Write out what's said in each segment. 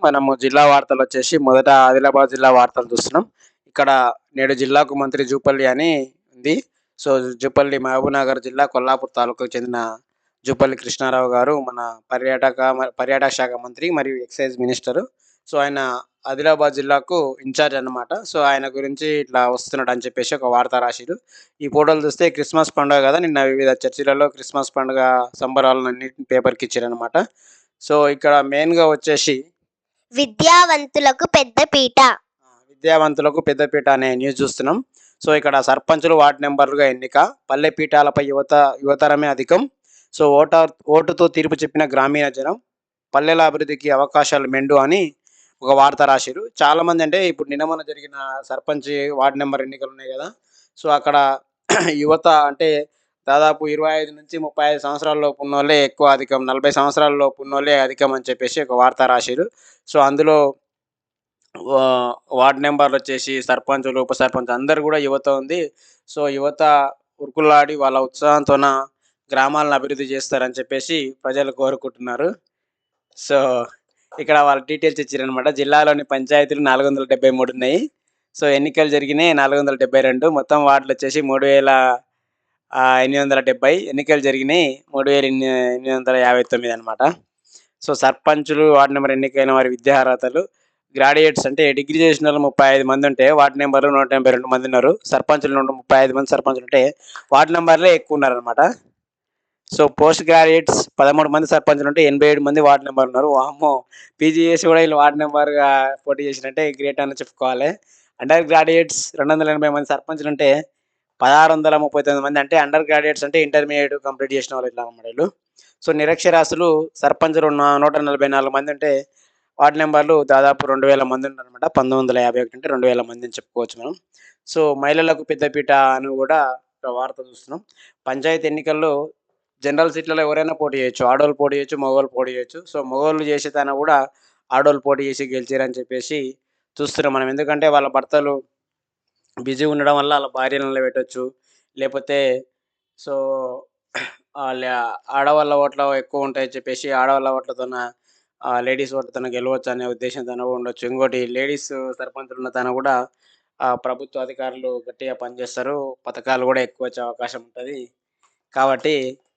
మనము జిల్లా వార్తలొచ్చేసి మొదట ఆదిలాబాద్ జిల్లా వార్తలు చూస్తున్నాం. ఇక్కడ నేడు జిల్లాకు మంత్రి జూపల్లి అని ఉంది. సో, జూపల్లి మహబూబ్‌నగర్ జిల్లా కొల్లాపూర్ తాలూకాకు చెందిన జూపల్లి కృష్ణారావు గారు మన పర్యాటక శాఖ మంత్రి మరియు ఎక్సైజ్ మినిస్టరు. సో, ఆయన ఆదిలాబాద్ జిల్లాకు ఇన్‌చార్జ్ అన్నమాట. సో, ఆయన గురించి ఇట్లా వస్తున్నాడని చెప్పేసి ఒక వార్త రాసిర్రు. ఈ ఫోటోలు చూస్తే క్రిస్మస్ పండుగ గదా! నిన్న వివిధ చర్చిలలో క్రిస్మస్ పండుగ సంబరాలన్నిటిని పేపర్‌కిచ్చారన్నమాట. సో, ఇక్కడ మెయిన్‌గా వచ్చేసి విద్యావంతులకు పెద్దపీట. విద్యావంతులకు పెద్దపీట అనే న్యూస్ చూస్తున్నాం. సో, ఇక్కడ సర్పంచులు, వార్డ్ మెంబర్లుగా ఎన్నిక, పల్లె పీఠాలపై యువతరమే అధికం. సో, ఓటుతో తీర్పు చెప్పిన గ్రామీణ జనం, పల్లెల అభివృద్ధికి అవకాశాలు మెండు అని ఒక వార్త రాసిర్రు. చాలామంది అంటే ఇప్పుడు నిన్న మొన్న జరిగిన సర్పంచ్, వార్డ్ మెంబర్ ఎన్నికలున్నాయి గదా! సో, అక్కడ యువత అంటే దాదాపు 25-35 సంవత్సరాల లోపు ఉన్నోళ్ళే ఎక్కువ అధికం. 40 సంవత్సరాల లోపు ఉన్నోళ్ళే అధికం అని చెప్పేసి ఒక వార్త రాసిర్రు. సో, అందులో వా వార్డ్ మెంబర్‌లొచ్చేసి సర్పంచులు, ఉప సర్పంచ్ అందరూ గూడా యువత ఉంది. సో, యువత ఉరుకుల్లాడి వాళ్ళ ఉత్సాహంతోన గ్రామాలను అభివృద్ధి జేస్తారని చెప్పేసి ప్రజలు కోరుకుంటున్నారు. సో, ఇక్కడ వాళ్ళ డీటెయిల్స్ ఇచ్చిర్రనమాట. జిల్లాలోని పంచాయతీలు 473 ఉన్నాయి. సో, ఎన్నికలు జరిగినాయి 472. మొత్తం వార్డులొచ్చేసి 3870. ఎన్నికలు జరిగినాయి 3859 అనమాట. సో, సర్పంచులు, వార్డ్ మెంబర్ ఎన్నికైన వారి విద్యా అర్హతలు, గ్రాడ్యుయేట్స్ అంటే డిగ్రీ చేసినోళ్ళు 35 మందుంటే, వార్డ్ మెంబర్‌లు 182 మందున్నారు. సర్పంచులు 135 మంది సర్పంచులుంటే, వార్డ్ మెంబర్‌లే ఎక్కువున్నారనమాట. సో, పోస్ట్ గ్రాడ్యుయేట్స్ 13 మంది సర్పంచులుంటే, 87 మంది వార్డ్ మెంబర్లున్నారు. వామ్మో! పీజీ చేసి కూడా ఈళ్ళు వార్డ్ మెంబర్‌గా పోటీ చేసిరంటే గ్రేట్ అని చెప్పుకోవాలి. అండర్ గ్రాడ్యుయేట్స్ 280 మంది సర్పంచులుంటే, 1639 మంది అంటే అండర్ గ్రాడ్యుయేట్స్ అంటే ఇంటర్మీడియేట్ కంప్లీట్ చేసిన వాళ్ళు ఇట్లా అన్నమాట ఈళ్ళు. సో, నిరక్షరాస్యులు సర్పంచులు 144 మందుంటే, వార్డ్ మెంబర్లు దాదాపు 2000 మందున్నారనమాట. 1951 అంటే 2000 మందని చెప్పుకోవచ్చు మనం. సో, మహిళలకు పెద్దపీట అని గూడా ఒక వార్త చూస్తున్నాం. పంచాయతీ ఎన్నికల్లో జనరల్ సీట్‌లలో ఎవరైనా పోటీ చేయొచ్చు. ఆడోళ్ళు పోటీ చేయొచ్చు, మగోళ్ళు పోటీ చేయొచ్చు. సో, మగోళ్ళు చేసే దాన గూడా ఆడోళ్ళు పోటీ చేసి గెలిచిరని చెప్పేసి చూస్తున్నాం మనం. ఎందుకంటే వాళ్ళ భర్తలు బిజీగా ఉండడం వల్ల ఆళ్ళ భార్యలను నిలబెట్టొచ్చు. లేపోతే సో, ఆళ్ళ ఆడవాళ్ళ ఓట్లు ఎక్కువుంటాయని చెప్పేసి ఆడవాళ్ళ ఓట్లతోన లేడీస్ ఓట్లతోన గెలవచ్చనే ఉద్దేశంతోన ఉండొచ్చు. ఇంకోటి లేడీస్ సర్పంచులున్న తన గూడా ప్రభుత్వ అధికారులు గట్టిగా పనిచేస్తారు. పథకాలు గూడా ఎక్కువొచ్చే అవకాశం ఉంటది. కాబట్టి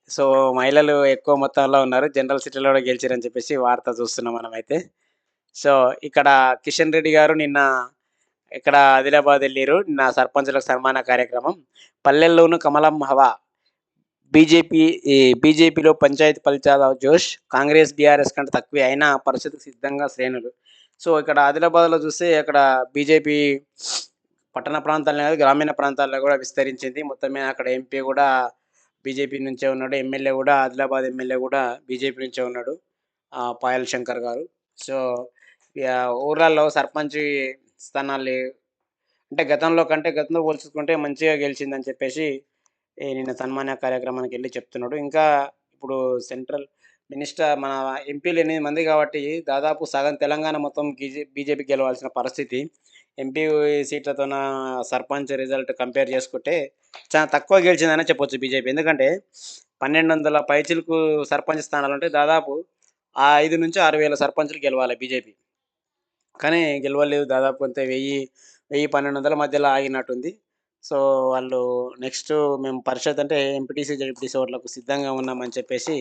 సో, మహిళలు ఎక్కువ మొత్తంలో ఉన్నారు. జనరల్ సీట్‌లలో గూడా గెలిచిరని చెప్పేసి వార్త చూస్తున్నాం మనమైతే. సో, ఇక్కడ కిషన్ రెడ్డి గారు నిన్న ఇక్కడ ఆదిలాబాద్ ఎళ్లిర్రు. నిన్న సర్పంచులకు సన్మాన కార్యక్రమం. పల్లెల్లోనూ కమలం హవా. బీజేపీ బీజేపీలో పంచాయతీ ఫలితాల జోష్. కాంగ్రెస్, బీఆర్ఎస్ కంటే తక్కువే అయినా పరిస్థితికి సిద్ధంగా శ్రేణులు. సో, ఇక్కడ ఆదిలాబాద్‌లో చూస్తే అక్కడ బీజేపీ పట్టణ ప్రాంతాలనే కాదు, గ్రామీణ ప్రాంతాల్లో గూడా విస్తరించింది. మొత్తం మీద అక్కడ ఎంపీ గూడా బీజేపీ నుంచే ఉన్నాడు. ఎమ్మెల్యే గూడా ఆదిలాబాద్ ఎమ్మెల్యే గూడా బీజేపీ నుంచే ఉన్నాడు. పాయల్ శంకర్ గారు. సో, ఊర్లల్లో సర్పంచి స్థానాలు అంటే గతంలో కంటే గతంలో పోల్చుకుంటే మంచిగా గెలిచిందని చెప్పేసి నిన్న సన్మాన కార్యక్రమానికెళ్ళి చెప్తున్నాడు. ఇంకా ఇప్పుడు సెంట్రల్ మన ఎంపీలు 8 మంది కాబట్టి దాదాపు సగం తెలంగాణ మొత్తం బీజేపీ గెలవాల్సిన పరిస్థితి. ఎంపీ సీట్లతోన సర్పంచ్ రిజల్ట్ కంపేర్ చేసుకుంటే చాలా తక్కువ గెలిచిందనే చెప్పొచ్చు బీజేపీ. ఎందుకంటే 1200 పైచిలుకు సర్పంచ్ స్థానాలుంటే దాదాపు 5,000-6,000 సర్పంచులు గెలవాలి బీజేపీ. కానీ గెలవలేదు. దాదాపు అంతే 1000, 1200 మధ్యలో ఆగినట్టుంది. సో, వాళ్ళు నెక్స్టు మేము పరిషత్ అంటే ఎంపీటీసీ, జెడ్పీటీసీ ఓట్లకు సిద్ధంగా ఉన్నామని చెప్పేసి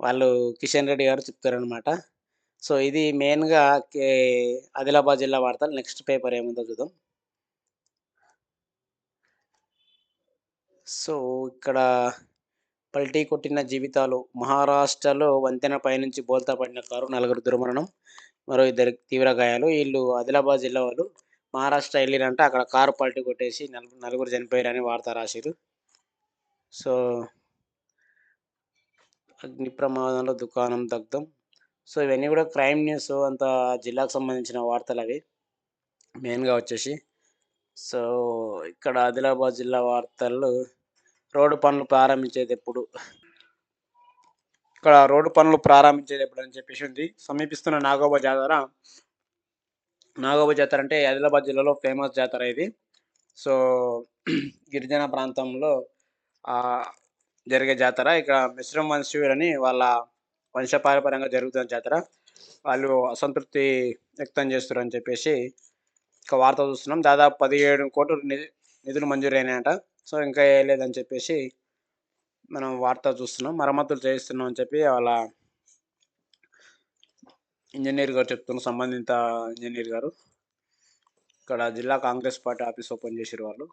వాళ్ళు కిషన్ రెడ్డి గారు చెప్తారనమాట. సో, ఇది మెయిన్‌గా కే ఆదిలాబాద్ జిల్లా వార్తలు. నెక్స్ట్ పేపర్ ఏముందో చూద్దాం. సో, ఇక్కడ పల్టీ కొట్టిన జీవితాలు. మహారాష్ట్రలో వంతెనపై నుంచి బోల్తా పడిన కారు, నలుగురు దుర్మరణం. మరో ఇద్దరికి తీవ్ర గాయాలు. ఈళ్ళు ఆదిలాబాద్ జిల్లా వాళ్ళు. మహారాష్ట్ర ఎళ్ళిరంట. అక్కడ కారు పల్టీ కొట్టేసి నలుగురు చనిపోయారని వార్త రాసిర్రు. సో, అగ్ని ప్రమాదంలో దుకాణం దగ్ధం. సో, ఇవన్నీ గూడా క్రైమ్ న్యూస్ అంత జిల్లాకు సంబంధించిన వార్తలవి మెయిన్‌గా వచ్చేసి. సో, ఇక్కడ ఆదిలాబాద్ జిల్లా వార్తల్లో రోడ్డు పనులు ప్రారంభించేదెప్పుడు? ఇక్కడ రోడ్డు పనులు ప్రారంభించేదెప్పుడని చెప్పేసి ఉంది. సమీపిస్తున్న నాగోబా జాతర. నాగోబా జాతర అంటే ఆదిలాబాద్ జిల్లాలో ఫేమస్ జాతర ఇది. సో, గిరిజన ప్రాంతంలో ఆహ్, జరిగే జాతర. ఇక్కడ మిశ్రమ వంశీయులని వాళ్ళ వంశపారంపర్యంగా జరుగుతున్న జాతర. వాళ్ళు అసంతృప్తి వ్యక్తం చేస్తున్నారని చెప్పేసి ఒక వార్త చూస్తున్నాం. దాదాపు 17,00,00,000 నిధులు మంజూరైనాయంట. సో, ఇంకా ఏయలేదని చెప్పేసి మనం వార్త చూస్తున్నాం. మరమ్మతులు చేయిస్తున్నాం అని చెప్పి వాళ్ళ ఇంజినీర్ గారు చెప్తున్నారు. సంబంధిత ఇంజినీర్ గారు. ఇక్కడ జిల్లా కాంగ్రెస్ పార్టీ ఆఫీస్ ఓపెన్ చేసిర్రు వాళ్ళు.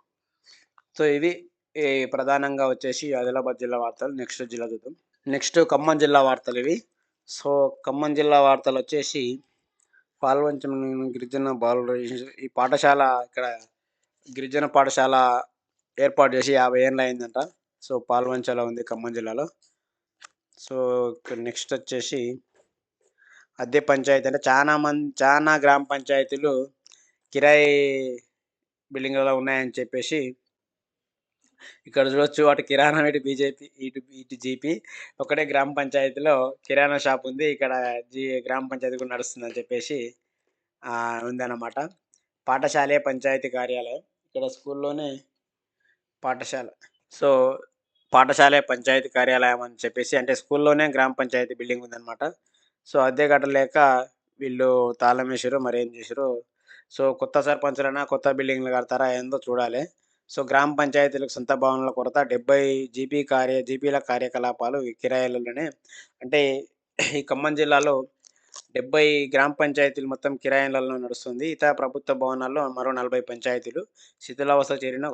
సో, ఇది ఈ ప్రధానంగా వచ్చేసి ఆదిలాబాద్ జిల్లా వార్తలు. నెక్స్ట్ జిల్లా చూద్దాం. నెక్స్ట్ ఖమ్మం జిల్లా వార్తలివి. సో, ఖమ్మం జిల్లా వార్తలొచ్చేసి పాల్వంచం గిరిజన బాలుర ఈ పాఠశాల ఇక్కడ గిరిజన పాఠశాల ఏర్పాటు చేసి 50 ఏండ్లయిందంట. సో, పాల్వంచలో ఉంది ఖమ్మం జిల్లాలో. సో, ఇక్కడ నెక్స్ట్ వచ్చేసి అద్దె పంచాయతీ అంటే చానా గ్రామ పంచాయతీలు కిరాయి బిల్డింగ్‌లలో ఉన్నాయని చెప్పేసి ఇక్కడ చూడొచ్చు. అటు కిరాణా, ఇటు బీజేపీ, ఇటు జీపీ. ఒకటే గ్రామ పంచాయతీలో కిరాణా షాప్ ఉంది. ఇక్కడ గ్రామ పంచాయతీ కూడా నడుస్తుందని చెప్పేసి ఉందన్నమాట. పాఠశాలే పంచాయతీ కార్యాలయం. ఇక్కడ స్కూల్లోనే పాఠశాల. సో, పాఠశాలే పంచాయతీ కార్యాలయం అని చెప్పేసి అంటే స్కూల్లోనే గ్రామ పంచాయతీ బిల్డింగ్ ఉందన్నమాట. సో, అద్దె కట్టలేక వీళ్ళు తాళం వేసిర్రో మరేం చేసిర్రో. సో, కొత్త సర్పంచులైనా కొత్త బిల్డింగ్‌లు కడతారా ఏందో చూడాలి. సో, గ్రామ పంచాయతీలకు సొంత భవనాల కొరత 70 జీపీల కార్యకలాపాలు ఈ కిరాయిలలోనే అంటే ఈ ఖమ్మం జిల్లాలో 70 గ్రామ పంచాయతీలు మొత్తం కిరాయిలలో నడుస్తుంది. ఇతర ప్రభుత్వ భవనాల్లో మరో 40 పంచాయతీలు శిథిలావస్థ చేరిన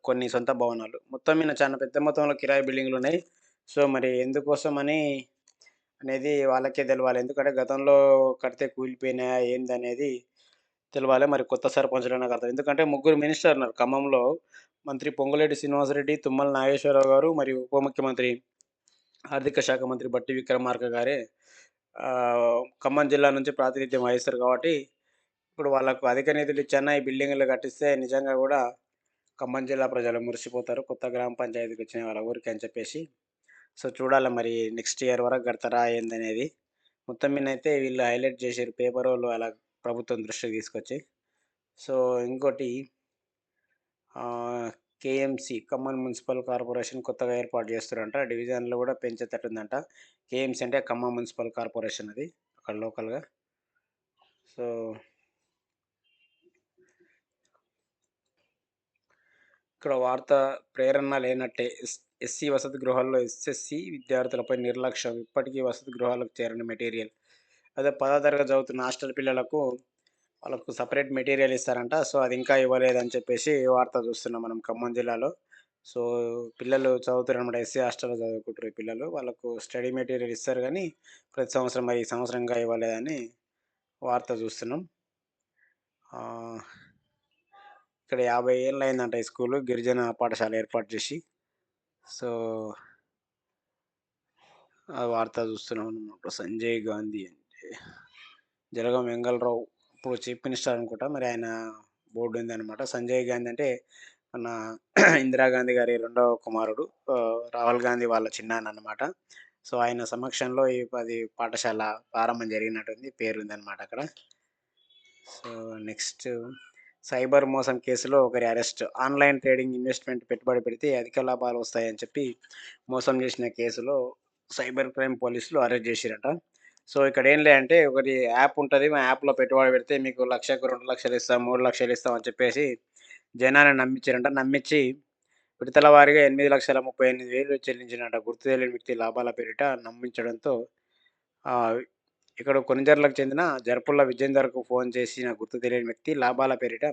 కొన్ని సొంత భవనాలు. మొత్తం మీద చాలా పెద్ద మొత్తంలో కిరాయి బిల్డింగులున్నాయి. సో, మరి ఎందుకోసమని అనేది వాళ్ళకే తెలవాలి. ఎందుకంటే గతంలో కడితే కూలిపోయినాయా ఏందనేది తెలవాలి. మరి కొత్త సర్పంచులైనా కడతారు. ఎందుకంటే ముగ్గురు మినిస్టర్లున్నారు ఖమ్మంలో. మంత్రి పొంగులేటి శ్రీనివాసరెడ్డి, తుమ్మల నాగేశ్వరరావు గారు మరియు ఉప ముఖ్యమంత్రి, ఆర్థిక శాఖ మంత్రి బట్టి విక్రమార్క గారే ఖమ్మం జిల్లా నుంచి ప్రాతినిధ్యం వహిస్తారు కాబట్టి, ఇప్పుడు వాళ్ళకు అధిక నిధులు ఇచ్చన్నా ఈ బిల్డింగులు కట్టిస్తే నిజంగా గూడా ఖమ్మం జిల్లా ప్రజలు మురిసిపోతారు. కొత్త గ్రామ పంచాయతీకి వచ్చిన వాళ్ళ ఊరికి అని చెప్పేసి. సో, చూడాలి మరి నెక్స్ట్ ఇయర్ వరకు కడతారా ఏందనేది. మొత్తం మీదనైతే వీళ్ళు హైలైట్ చేసిర్రు పేపరోళ్ళు అలా ప్రభుత్వం దృష్టికి తీసుకొచ్చి. సో, ఇంకోటి కేఎంసీ ఖమ్మం మున్సిపల్ కార్పొరేషన్ కొత్తగా ఏర్పాటు చేస్తుర్రంట. డివిజన్‌లు గూడా పెంచేతట్టుందంట. కేఎంసీ అంటే ఖమ్మం మున్సిపల్ కార్పొరేషన్ అది అక్కడ లోకల్‌గా. సో, ఇక్కడ వార్త ప్రేరణ లేనట్టే. ఎస్సీ వసతి గృహాల్లో ఎస్ఎస్సీ విద్యార్థులపై నిర్లక్ష్యం. ఇప్పటికీ వసతి గృహాలకు చేరని మెటీరియల్. అదే 10వ తరగతి చదువుతున్న హాస్టల్ పిల్లలకు వాళ్ళకు సెపరేట్ మెటీరియల్ ఇస్తారంట. సో, అది ఇంకా ఇవ్వలేదని చెప్పేసి వార్త చూస్తున్నాం మనం ఖమ్మం జిల్లాలో. సో, పిల్లలు చదువుతారనమాట. ఎస్సీ హాస్టల్‌లో చదువుకుంటారు ఈ పిల్లలు. వాళ్ళకు స్టడీ మెటీరియల్ ఇస్తారు గానీ, ప్రతి సంవత్సరం మరి ఈ సంవత్సరం ఇంకా ఇవ్వలేదని వార్త చూస్తున్నాం. ఆహ్, ఇక్కడ 50 ఏళ్లయిందంట ఈ స్కూలు గిరిజన పాఠశాల ఏర్పాటు చేసి. సో, ఆ వార్త చూస్తున్నాం అన్నమాట. సంజయ్ గాంధీ అంటే జలగం వెంగళరావు ఇప్పుడు చీఫ్ మినిస్టర్ అనుకుంటా. మరి ఆయన బోర్డ్ ఉందన్నమాట. సంజయ్ గాంధీ అంటే మన ఇందిరాగాంధీ గారి రెండవ కుమారుడు. రాహుల్ గాంధీ వాళ్ళ చిన్నాన్ననమాట. సో, ఆయన సమక్షంలో ఈ పాఠశాల ప్రారంభం జరిగినట్టుంది. పేరుందన్నమాట అక్కడ. సో, నెక్స్ట్ సైబర్ మోసం కేసులో ఒకరి అరెస్ట్. ఆన్‌లైన్ ట్రేడింగ్ ఇన్వెస్ట్‌మెంట్ పెట్టుబడి పెడితే అధిక లాభాలు వస్తాయని చెప్పి మోసం చేసిన కేసులో సైబర్ క్రైమ్ పోలీసులు అరెస్ట్ చేసిర్రట. సో, ఇక్కడ ఏం లే అంటే ఒకటి యాప్ ఉంటది. మా యాప్‌లో పెట్టుబడి పెడితే మీకు 1,00,000కు 2,00,000 ఇస్తాం, 3,00,000 ఇస్తాం అని చెప్పేసి జనాన్ని నమ్మించిర్రంట. నమ్మించి విడతల వారీగా 8,38,000 చెల్లించినట. గుర్తు తెలియని వ్యక్తి లాభాల పేరిట నమ్మించడంతో ఆహ్, ఇక్కడ కొణిజర్లకు చెందిన జరపుల్ల విజేందర్‌కు ఫోన్ చేసిన గుర్తు తెలియని వ్యక్తి లాభాల పేరిట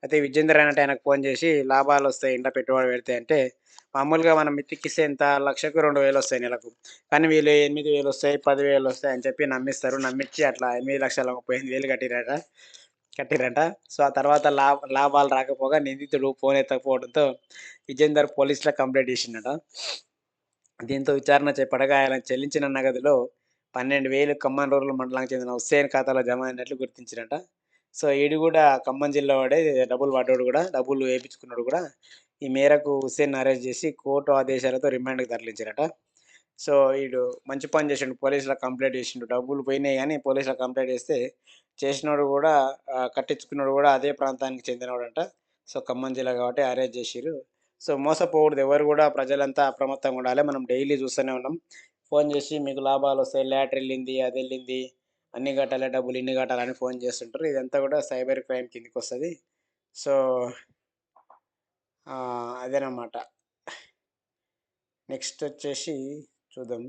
అయితే విజేందర్ అన్నట్టు ఆయనకు ఫోన్ చేసి లాభాలొస్తాయి ఇంట పెట్టుబడి పెడితే అంటే, మామూలుగా మనం మిత్తికిస్తే ఎంత 1,00,000కు 2,000 వస్తాయి నెలకు. కానీ వీళ్ళు 8,000 వస్తాయి, 10,000 వస్తాయి అని చెప్పి నమ్మిస్తారు. నమ్మిచ్చి అట్లా 8,38,000 కట్టిర్రంట. సో, ఆ తర్వాత లాభాలు రాకపోగా నిందితుడు ఫోన్ ఎత్తకపోవడంతో విజేందర్ పోలీసులకు కంప్లెయింట్ చేసిండట. దీంతో విచారణ చేపట్టగా ఆయన చెల్లించిన నగదులో 12,000 ఖమ్మం రూరల్ మండలానికి చెందిన హుస్సేన్ ఖాతాలో జమ అయినట్లు గుర్తించిరట. సో, ఈడు గూడా ఖమ్మం జిల్లా వాడే డబ్బులు పడ్డోడు గూడా, డబ్బులు ఏపించుకున్నోడు గూడా. ఈ మేరకు హుస్సేన్‌ని అరెస్ట్ చేసి కోర్టు ఆదేశాలతో రిమాండ్‌కి తరలించారట. సో, ఈడు మంచి పని చేసిండు. పోలీసులకు కంప్లెయింట్ చేసిండు. డబ్బులు పోయినాయి గానీ పోలీసులకు కంప్లెయింట్ చేస్తే చేసినోడు గూడా కట్టించుకున్నోడు గూడా అదే ప్రాంతానికి చెందినోడంట. సో, ఖమ్మం జిల్లా కాబట్టి అరెస్ట్ చేసిర్రు. సో, మోసపోకూడదు. ఎవరు గూడా ప్రజలంతా అప్రమత్తంగా ఉండాలి. మనం డైలీ చూస్తూనే ఉన్నాం. ఫోన్ చేసి మీకు లాభాలొస్తాయి, లాటరీ ఎళ్ళింది, అదెళ్ళింది అన్ని కట్టాలి డబ్బులు, ఇన్ని కట్టాలని ఫోన్ చేస్తుంటారు. ఇదంతా కూడా సైబర్ క్రైమ్ కిందకొస్తది. సో, అదేనమాట. నెక్స్ట్ వచ్చేసి చూద్దాం.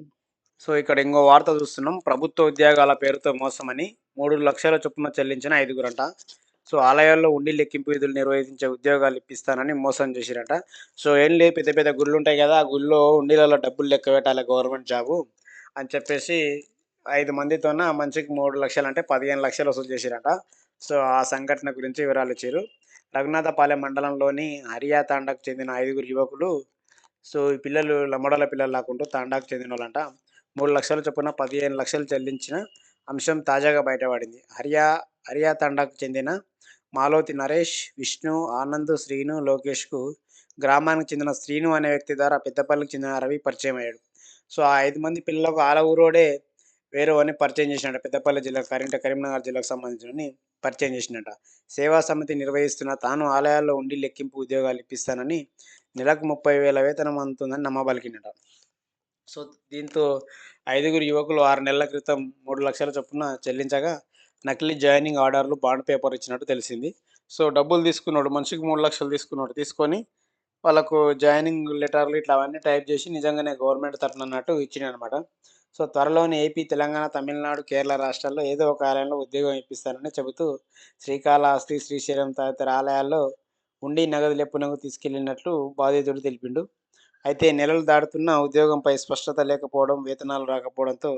సో, ఇక్కడ ఇంకో వార్త చూస్తున్నాం. ప్రభుత్వ ఉద్యోగాల పేరుతో మోసమని 3,00,000 చొప్పున చెల్లించిన ఐదుగురంట. సో, ఆలయాల్లో ఉండి లెక్కింపు విధులు నిర్వహించే ఉద్యోగాలు ఇప్పిస్తానని మోసం చేసిరట. సో, ఏం లేదు, పెద్ద పెద్ద గుళ్ళుంటాయి కదా! ఆ గుళ్ళో హుండీలలో డబ్బులు లెక్క పెట్టాలి గవర్నమెంట్ జాబు అని చెప్పేసి 5 మందితోన మనిషికి 3,00,000 అంటే 15,00,000 వసూలు చేసిరట. సో, ఆ సంఘటన గురించి వివరాలిచ్చారు. రఘునాథపాలెం మండలంలోని హరియా తాండాకు చెందిన ఐదుగురు యువకులు. సో, ఈ పిల్లలు లంబడోళ్ళ పిల్లల్లాకుంటూ తాండాకు చెందినోళ్ళంట. 3,00,000 చొప్పున 15,00,000 చెల్లించిన అంశం తాజాగా బయటపడింది. హరియా తాండాకు చెందిన మాలోతి నరేష్, విష్ణు, ఆనంద్, శ్రీను, లోకేష్‌కు గ్రామానికి చెందిన శ్రీను అనే వ్యక్తి ద్వారా పెద్దపల్లికి చెందిన రవి పరిచయమయ్యాడు. సో, ఆ 5 మంది పిల్లలకు ఆల ఊరోడే వేరేవాడిని పరిచయం చేసినాడట. పెద్దపల్లి జిల్లా కరీంనగర్ జిల్లాకు సంబంధించినోడిని పరిచయం చేసిండట. సేవా సమితి నిర్వహిస్తున్న తాను ఆలయాల్లో ఉండి లెక్కింపు ఉద్యోగాలు ఇప్పిస్తానని, నెలకు 30,000 వేతనం అందుతుందని నమ్మబలికిండట. సో, దీంతో ఐదుగురు యువకులు 6 నెలల క్రితం 3,00,000 చొప్పున చెల్లించగా, నకిలీ జాయినింగ్ ఆర్డర్‌లు, బాండ్ పేపర్ ఇచ్చినట్టు తెలిసింది. సో, డబ్బులు తీసుకున్నోడు మనిషికి 3,00,000 తీసుకున్నోడు తీసుకొని వాళ్ళకు జాయినింగ్ లెటర్‌లు ఇట్లా అవన్నీ టైప్ చేసి నిజంగానే గవర్నమెంట్ తరపున అన్నట్టు ఇచ్చిండనమాట. సో, త్వరలోనే ఏపీ, తెలంగాణ, తమిళనాడు, కేరళ రాష్ట్రాల్లో ఏదో ఒక ఆలయంలో ఉద్యోగం ఇప్పిస్తానని చెబుతూ శ్రీకాళహస్తి, శ్రీశైలం తదితర ఆలయాల్లో ఉండి నగదు లెప్పునకు తీసుకెళ్లినట్లు బాధితుడు తెలిపిండు. అయితే నెలలు దాటుతున్నా ఉద్యోగంపై స్పష్టత లేకపోవడం, వేతనాలు రాకపోవడంతో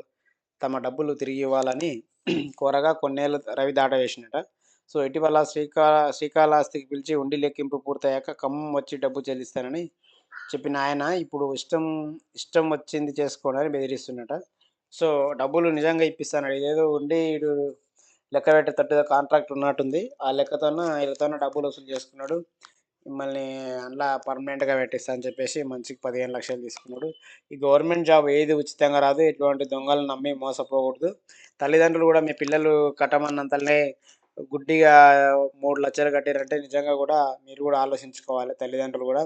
తమ డబ్బులు తిరిగి ఇవ్వాలని కోరగా కొన్నేళ్లు రవి దాటవేసిండట. సో, ఇటీవల శ్రీకాళహస్తికి పిలిచి ఉండి లెక్కింపు పూర్తయ్యాక ఖమ్మం వచ్చి డబ్బు చెల్లిస్తానని చెప్పిన ఆయన ఇప్పుడు ఇష్టం ఇష్టం వచ్చింది చేసుకోవడానికి బెదిరిస్తున్నట. సో, డబ్బులు నిజంగా ఇప్పిస్తానడు. ఇదేదో ఉండి ఈడు లెక్క పెట్టేటట్టుగా కాంట్రాక్ట్ ఉన్నట్టుంది. ఆ లెక్కతోన ఈళ్ళతోన డబ్బులు వసూలు చేసుకున్నాడు. మిమ్మల్ని అందులో పర్మనెంట్‌గా పెట్టిస్తా అని చెప్పేసి మనిషికి 15,00,000 తీసుకున్నాడు. ఈ గవర్నమెంట్ జాబ్ ఏది ఉచితంగా రాదు. ఇటువంటి దొంగలను నమ్మి మోసపోకూడదు. తల్లిదండ్రులు కూడా మీ పిల్లలు కట్టమన్నంతలనే గుడ్డిగా 3,00,000 కట్టిర్రంటే నిజంగా కూడా మీరు కూడా ఆలోచించుకోవాలి. తల్లిదండ్రులు కూడా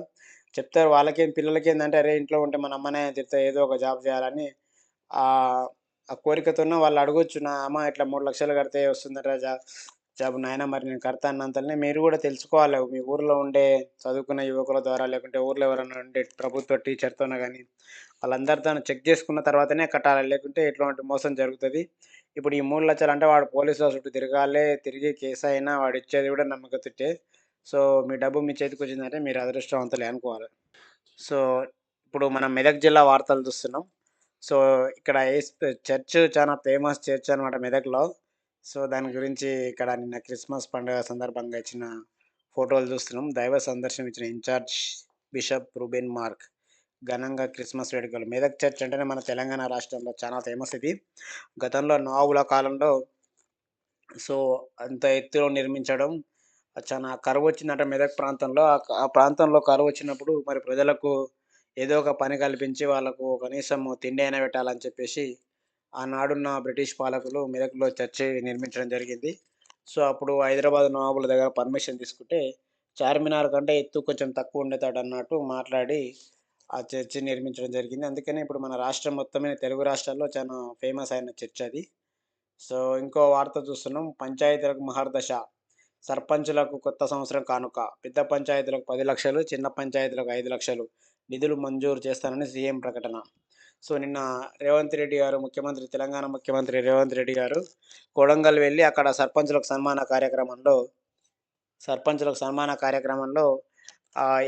చెప్తారు వాళ్ళకేం పిల్లలకేందంటే, అరే! ఇంట్లో ఉంటే మన అమ్మనే తిడతది ఏదో ఒక జాబ్ చేయాలని ఆ కోరికతోన వాళ్ళు అడగొచ్చు. అమ్మ ఇట్లా 3,00,000 కడితే వస్తుందట జాబ్ నాయనా మరి నేను కడతా అన్నంతలనే మీరు కూడా తెలుసుకోవాలి. మీ ఊర్లో ఉండే చదువుకున్న యువకుల ద్వారా లేకుంటే ఊర్లో ఎవరైనా ఉండే ప్రభుత్వ టీచర్‌తోన గాని వాళ్ళందరితోని చెక్ చేసుకున్న తర్వాతనే కట్టాలి. లేకుంటే ఇట్లాంటి మోసం జరుగుతది. ఇప్పుడు ఈ 3,00,000 అంటే వాడు పోలీసుల చుట్టూ తిరగాలే, తిరిగి కేసయినా వాడిచ్చేది కూడా నమ్మకతుట్టే. సో, మీ డబ్బు మీ చేతికొచ్చిందంటే మీరు అదృష్టవంతులే అనుకోవాలి. సో, ఇప్పుడు మనం మెదక్ జిల్లా వార్తలు చూస్తున్నాం. సో, ఇక్కడ చర్చ్ చాలా ఫేమస్ చర్చ్ అనమాట మెదక్‌లో. సో, దాని గురించి ఇక్కడ నిన్న క్రిస్మస్ పండుగ సందర్భంగా ఇచ్చిన ఫోటోలు చూస్తున్నాం. దైవ సందర్శనం ఇచ్చిన ఇన్‌చార్జ్ బిషప్ రూబెన్ మార్క్ ఘనంగా క్రిస్మస్ వేడుకలు. మెదక్ చర్చ్ అంటేనే మన తెలంగాణ రాష్ట్రంలో చాలా ఫేమస్ ఇది. గతంలో నవాబుల కాలంలో సో, అంత ఎత్తులో నిర్మించడం చానా కరువొచ్చిందంట మెదక్ ప్రాంతంలో. ఆ ప్రాంతంలో కరువొచ్చినప్పుడు మరి ప్రజలకు ఏదో ఒక పని కల్పించి వాళ్ళకు కనీసం తిండి అయినా పెట్టాలని చెప్పేసి ఆనాడున్న బ్రిటిష్ పాలకులు మెదక్‌లో చర్చి నిర్మించడం జరిగింది. సో, అప్పుడు హైదరాబాద్ నవాబుల దగ్గర పర్మిషన్ తీసుకుంటే చార్మినార్ కంటే ఎత్తు కొంచెం తక్కువ ఉండేటట్టన్నట్టు మాట్లాడి ఆ చర్చి నిర్మించడం జరిగింది. అందుకనే ఇప్పుడు మన రాష్ట్రం మొత్తమే తెలుగు రాష్ట్రాల్లో చాలా ఫేమస్ అయిన చర్చ్ అది. సో, ఇంకో వార్త చూస్తున్నాం. పంచాయతీలకు మహర్దశ. సర్పంచులకు కొత్త సంవత్సరం కానుక. పెద్ద పంచాయతీలకు 10,00,000, చిన్న పంచాయతీలకు 5,00,000 నిధులు మంజూరు చేస్తానని సీఎం ప్రకటన. సో, నిన్న రేవంత్ రెడ్డి గారు తెలంగాణ ముఖ్యమంత్రి రేవంత్ రెడ్డి గారు కొడంగల్ వెళ్లి అక్కడ సర్పంచులకు సన్మాన కార్యక్రమంలో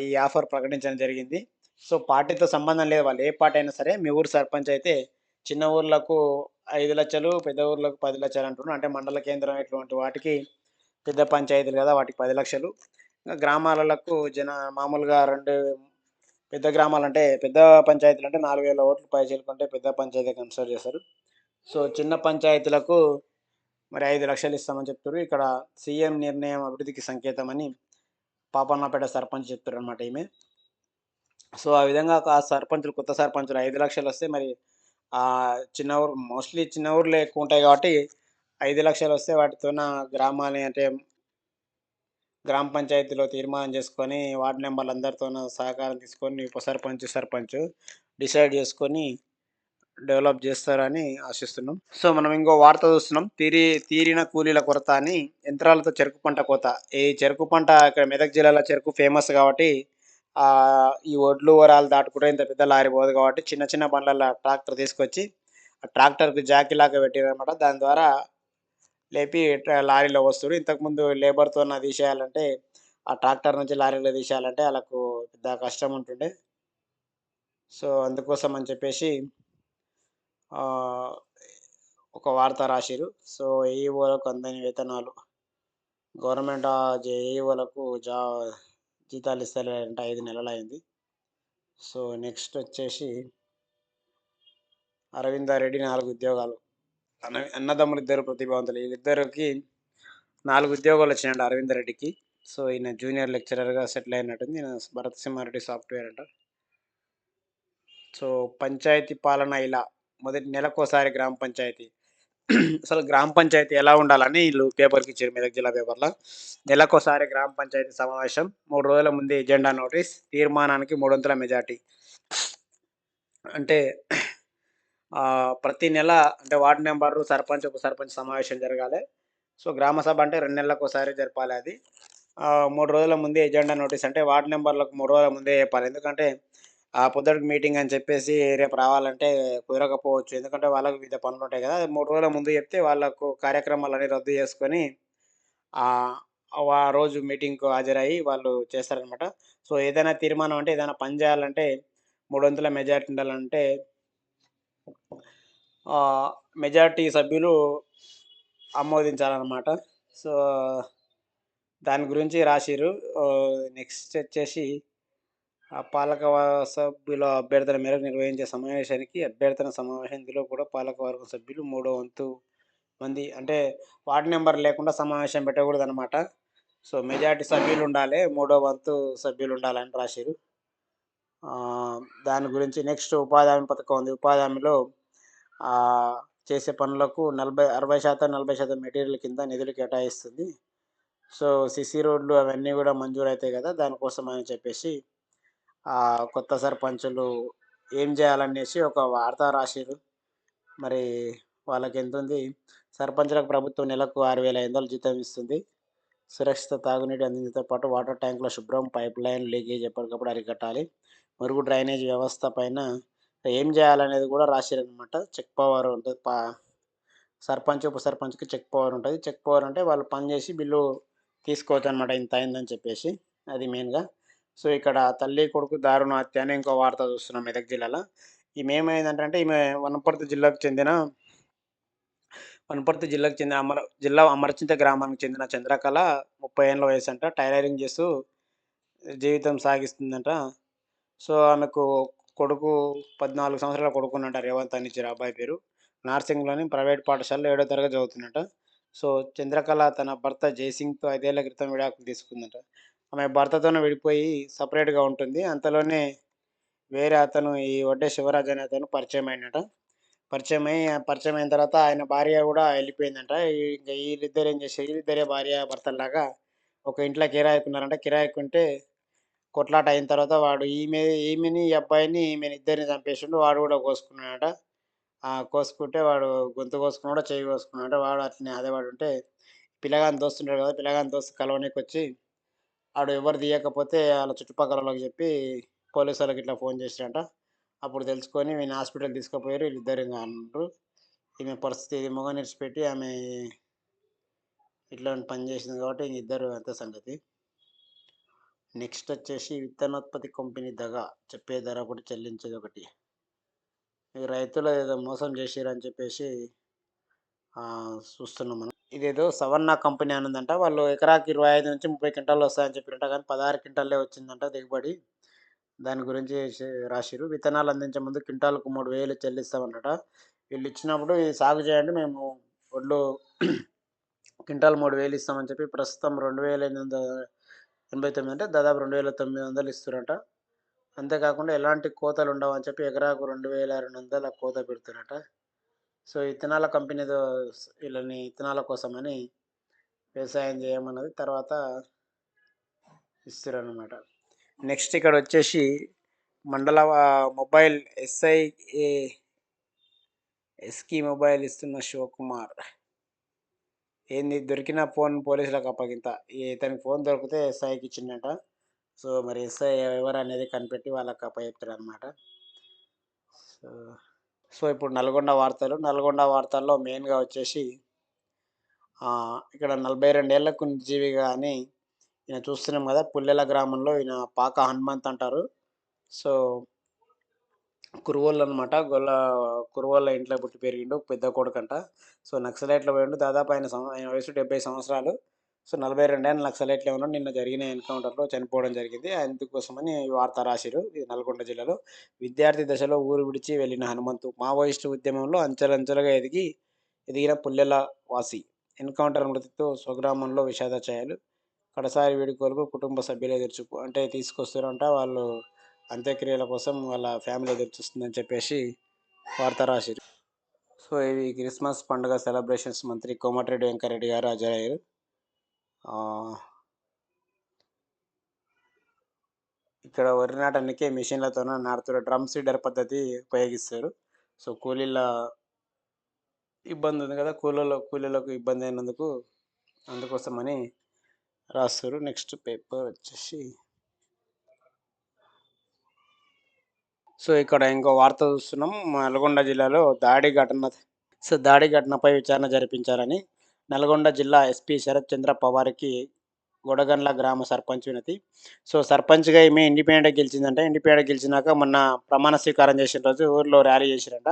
ఈ ఆఫర్ ప్రకటించడం జరిగింది. సో, పార్టీతో సంబంధం లేదు. వాళ్ళు ఏ పార్టీ అయినా సరే మీ ఊరు సర్పంచ్ అయితే చిన్న ఊర్లకు 5,00,000, పెద్ద ఊర్లకు 10,00,000 అంటున్నారు. అంటే మండల కేంద్రం ఇటువంటి వాటికి పెద్ద పంచాయతీలు కదా! వాటికి 10,00,000. గ్రామాలకు మామూలుగా 2 పెద్ద గ్రామాలంటే పెద్ద పంచాయతీలంటే 4,000 ఓట్లు పైచిలుకుంటే పెద్ద పంచాయతీ కన్సిడర్ చేస్తారు. సో, చిన్న పంచాయతీలకు మరి 5,00,000 ఇస్తామని చెప్తుర్రు. ఇక్కడ సీఎం నిర్ణయం అభివృద్ధికి సంకేతమని పాపన్నపేట సర్పంచ్ చెప్తుర్రనమాట ఈమె. సో, ఆ విధంగా కొత్త సర్పంచులు 5,00,000 వస్తే మరి చిన్న ఊరు మోస్ట్‌లీ చిన్న ఊర్లే ఎక్కువుంటాయి కాబట్టి 5,00,000 వస్తే వాటితోన గ్రామాల్ని అంటే గ్రామ పంచాయతీలో తీర్మానం చేసుకొని వార్డ్ మెంబర్లందరితోన సహకారం తీసుకొని ఉప సర్పంచ్, సర్పంచ్ డిసైడ్ చేసుకొని డెవలప్ చేస్తారని ఆశిస్తున్నాం. సో, మనం ఇంకో వార్త చూస్తున్నాం. తీరిన కూలీల కొరత అని యంత్రాలతో చెరుకు పంట కోత. ఈ చెరుకు పంట ఇక్కడ మెదక్ జిల్లాలో చెరుకు ఫేమస్ కాబట్టి ఈ ఒడ్లు, వరాలు దాటుకుంటే ఇంత పెద్ద లారీ పోదు కాబట్టి చిన్న చిన్న బండ్లల్ల ట్రాక్టర్ తీసుకొచ్చి ఆ ట్రాక్టర్‌కి జాకీలాగా పెట్టిరనమాట. దాని ద్వారా లేపి లారీలో వస్తుర్రు. ఇంతకుముందు లేబర్‌తోన తీసేయాలంటే ఆ ట్రాక్టర్ నుంచి లారీలో తీసేయాలంటే ఆళ్ళకు పెద్ద కష్టం ఉంటుండే. సో, అందుకోసం అని చెప్పేసి ఆహ్, ఒక వార్త రాసిర్రు. సో, ఏఈఓలకు అందని వేతనాలు. గవర్నమెంట్ ఏఈఓలకు జీతాలు ఇస్తలేరంట 5 నెలలయింది. సో, నెక్స్ట్ వచ్చేసి అరవిందారెడ్డి 4 ఉద్యోగాలు. అన్నదమ్ములిద్దరు ప్రతిభావంతులు. వీళ్ళిద్దరికి 4 ఉద్యోగాలు వచ్చినాయంట అరవిందరెడ్డికి. సో, ఈయన జూనియర్ లెక్చరర్‌గా సెటిల్ అయినట్టుంది. ఈయన భరత్ సింహారెడ్డి సాఫ్ట్‌వేర్ అంట. సో, పంచాయతీ పాలన ఇలా. మొదటి నెలకోసారి గ్రామ పంచాయతీ. అసలు గ్రామ పంచాయతీ ఎలా ఉండాలని ఈళ్ళు పేపర్‌కిచ్చారు మెదక్ జిల్లా పేపర్‌ల. నెలకోసారి గ్రామ పంచాయతీ సమావేశం. 3 రోజుల ముందే ఎజెండా నోటీస్. తీర్మానానికి మూడొంతుల మెజార్టీ. అంటే ప్రతి నెల అంటే వార్డ్ మెంబరు, సర్పంచ్, ఉప సర్పంచ్ సమావేశం జరగాలె. సో, గ్రామ సభ అంటే 2 నెలలకోసారి జరపాలి అది. 3 రోజుల ముందే ఎజెండా నోటీస్ అంటే వార్డ్ మెంబర్‌లకు 3 రోజుల ముందే చెప్పాలి. ఎందుకంటే పొద్దుటికి మీటింగ్ అని చెప్పేసి రేపు రావాలంటే కుదరకపోవచ్చు. ఎందుకంటే వాళ్ళకి వివిధ పనులుంటాయి కదా! 3 రోజుల ముందు చెప్తే వాళ్ళకు కార్యక్రమాలన్నీ రద్దు చేసుకొని ఆహ్, ఆ రోజు మీటింగ్‌కు హాజరయ్యి వాళ్ళు చేస్తారనమాట. సో, ఏదైనా తీర్మానం అంటే ఏదైనా పని చేయాలంటే 300 మెజారిటీ ఉండాలంటే ఆహ్, మెజారిటీ సభ్యులు ఆమోదించాలనమాట. సో, దాని గురించి రాసిర్రు. నెక్స్ట్ వచ్చేసి సభ్యుల అభ్యర్థన మేరకు నిర్వహించే సమావేశానికి అభ్యర్థన సమావేశం. ఇందులో కూడా పాలకవర్గ సభ్యులు మూడో వంతు మంది అంటే వార్డ్ నంబర్ లేకుండా సమావేశం పెట్టకూడదనమాట. So, majority సభ్యులుండాలే. మూడో వంతు సభ్యులుండాలని రాసిర్రు. దాని గురించి నెక్స్ట్ ఉపాధి హామీ పథకం ఉంది. ఉపాధి హామీలో చేసే పనులకు 60% 40% మెటీరియల్ కింద నిధులు కేటాయిస్తుంది. సో, సీసీ రోడ్లు అవన్నీ గూడా మంజూరయితాయి గదా! దానికోసం అని చెప్పేసి కొత్త సర్పంచులు ఏం జేయాలనేసి ఒక వార్త రాసిర్రు. మరి వాళ్ళకెంతుంది? సర్పంచులకు ప్రభుత్వం నెలకు 6,500 జీతం ఇస్తుంది. సురక్షిత తాగునీటి అందించడంతో పాటు వాటర్ ట్యాంకుల శుభ్రం, పైప్‌లైన్ లీకేజ్ ఎప్పటికప్పుడు అరికట్టాలి. మురుగు డ్రైనేజ్ వ్యవస్థ పైన ఏం జేయాలనేది గూడా రాసిర్రనమాట. చెక్ పవర్ ఉంటది. సర్పంచ్, ఉప సర్పంచ్‌కి చెక్ పవర్ ఉంటది. చెక్ పవర్ అంటే వాళ్ళు పని జేసి బిల్లు తీసుకోవచ్చనమాట. ఇంత అయిందని చెప్పేసి. అది మెయిన్‌గా. సో, ఇక్కడ తల్లి, కొడుకు దారుణ హత్య అని ఇంకో వార్త చూస్తున్నాం మెదక్ జిల్లాలో. ఈమె ఏమైందంటే ఈమె వనపర్తి జిల్లాకు చెందిన అమరచింత గ్రామానికి చెందిన చంద్రకళ 30 ఏళ్ల వయసంట. టైలరింగ్ చేస్తూ జీవితం సాగిస్తుందంట. సో, ఆమెకు కొడుకు 14 సంవత్సరాల కొడుకున్నాడంట. రేవంత్ అని ఇచ్చారు అబ్బాయి పేరు. నార్సింగ్‌లోని ప్రైవేట్ పాఠశాలలో 7వ తరగతి చదువుతున్నాడట. సో, చంద్రకళ తన భర్త జయసింగ్‌తో 5 ఏళ్ల క్రితం విడాకులు తీసుకుందట. ఆమె భర్తతోనే విడిపోయి సెపరేట్‌గా ఉంటుంది. అంతలోనే వేరే అతను ఈ వడ్డే శివరాజ్ అనే అతను పరిచయమైన తర్వాత ఆయన భార్య గూడా ఎళ్ళిపోయిందంట. ఇంక ఈళ్ళిద్దరు ఏం చేశారు, ఈళ్ళిద్దరే భార్యాభర్తల్లాగా ఒక ఇంట్లో కిరాయికున్నారంట. కిరాయికుంటే కొట్లాట అయిన తర్వాత వాడు ఈమెని, ఈ అబ్బాయిని, ఈమెని ఇద్దరిని చంపేసిండు. వాడు గూడా కోసుకున్నాడట. కోసుకుంటే వాడు గొంతు కోసుకున్నాడో, చెయ్యి కోసుకున్నాడో వాడు అట్లనే అదే పడుంటే పిల్లగాని దోస్తుంటాడు కదా! పిల్లగాని దోస్తు కలవనీకొచ్చి ఆడు ఎవరు తీయకపోతే ఆళ్ళ చుట్టుపక్కలోళ్ళకి చెప్పి పోలీసోళ్ళకి ఇట్లా ఫోన్ చేసిరంట. అప్పుడు తెలుసుకొని వీడిని హాస్పిటల్ తీసుకుపోయారు. వీళ్ళిద్దరు ఇంగ అండ్రు. ఈమె పరిస్థితి ఇది మొగం ఇడిచిపెట్టి ఆమె ఇట్లాంటి పని చేసింది కాబట్టి ఇంక ఇద్దరు అంతే సంగతి. నెక్స్ట్ వచ్చేసి విత్తనోత్పత్తి కంపెనీ దగా. చెప్పే ధర ఒకటి, చెల్లించేది ఒకటి. ఈ రైతులు ఏదో మోసం చేసిర్రని చెప్పేసి చూస్తున్నాం మనం. ఇదేదో సవర్ణ కంపెనీ అని ఉందంట. వాళ్ళు ఎకరాకి 25-30 క్వింటాలు వస్తాయని చెప్పిరంట. కానీ 16 క్వింటాలే వచ్చిందంట దిగుబడి. దాని గురించి రాసిర్రు. విత్తనాలు అందించే ముందు క్వింటాల్‌కు 3,000 చెల్లిస్తామన్నట. వీళ్ళు ఇచ్చినప్పుడు ఇది సాగు చేయండి మేము వడ్లు క్వింటాల్ 3,000 ఇస్తామని చెప్పి ప్రస్తుతం 2,889 అంటే దాదాపు 2,900 ఇస్తుర్రంట. అంతేకాకుండా ఎలాంటి కోతలుండవని చెప్పి ఎకరాకు 2,200 కోత పెడుతుర్రట. సో, ఇత్తనాల కంపెనీదో వీళ్ళని ఇత్తనాల కోసమని వ్యవసాయం చేయమన్నది. తర్వాత ఇస్తుర్రనమాట. నెక్స్ట్ ఇక్కడొచ్చేసి మొబైల్ ఎస్ఐఏ ఎస్కీ మొబైల్ ఇస్తున్న శివకుమార్. ఏంది దొరికిన ఫోన్ పోలీసులకు అప్పగింత. ఇతనికి ఫోన్ దొరికితే ఎస్ఐకి ఇచ్చిండంట. సో, మరి ఎస్ఐ ఎవరనేది కనిపెట్టి వాళ్ళకి అప్పచెప్తాడనమాట. సో, ఇప్పుడు నల్గొండ వార్తలు. నల్గొండ వార్తల్లో మెయిన్‌గా వచ్చేసి ఇక్కడ 42 ఏళ్లకు నిర్జీవిగా అని ఈయన చూస్తున్నాం గదా! పుల్లెల గ్రామంలో ఈయన పాక హనుమంత్ అంటారు. సో, కురువోళ్ళనమాట. కురువోళ్ళ ఇంట్లో పుట్టి పెరిగిండు. పెద్ద కొడుకంట. సో, నక్సలైట్‌లో పోయిండు. దాదాపు ఆయన వయసు 70 సంవత్సరాలు. సో, 42 ఏళ్ల నక్సలైట్‌లో ఉన్నాడు. నిన్న జరిగిన ఎన్‌కౌంటర్‌లో చనిపోవడం జరిగింది. అందుకోసమని ఈ వార్త రాసిర్రు. ఇది నల్గొండ జిల్లాలో. విద్యార్థి దశలో ఊరు విడిచి వెళ్ళిన హనుమంతు మావోయిస్టు ఉద్యమంలో అంచెలంచెలుగా ఎదిగిన పుల్లెల వాసి. ఎన్‌కౌంటర్ మృతితో స్వగ్రామంలో విషాద ఛాయలు. కడసారి వీడ్కోలుకు కుటుంబ సభ్యులే అంటే తీసుకొస్తారంట. వాళ్ళు అంత్యక్రియల కోసం వాళ్ళ ఫ్యామిలీ ఎదురుచూస్తుందని చెప్పేసి వార్త రాసిర్రు. సో, ఇది క్రిస్మస్ పండుగ సెలబ్రేషన్స్ మంత్రి కోమటిరెడ్డి వెంకటరెడ్డి గారు హాజరయ్యారు. ఇక్కడ వరి నాటనికి మిషన్‌లతోన నాటుతారు. డ్రమ్ సీడర్ పద్ధతి ఉపయోగిస్తారు. సో, కూలీల ఇబ్బంది ఉంది కదా! కూలీలకు ఇబ్బంది అయినందుకు అందుకోసమని రాస్తారు. నెక్స్ట్ పేపర్ వచ్చేసి సో, ఇక్కడ ఇంకో వార్త చూస్తున్నాం. నల్గొండ జిల్లాలో దాడి ఘటనపై విచారణ జరిపించాలని నల్గొండ జిల్లా ఎస్పీ శరత్ చంద్ర పవార్‌కి గొడగండ్ల గ్రామ సర్పంచ్ వినతి. సో, సర్పంచ్‌గా ఈమె ఇండిపెండెంట్‌గా గెలిచిందంట. ఇండిపెండెంట్‌గా గెలిచినాక మొన్న ప్రమాణ స్వీకారం చేసిన రోజు ఊర్లో ర్యాలీ చేసిరంట.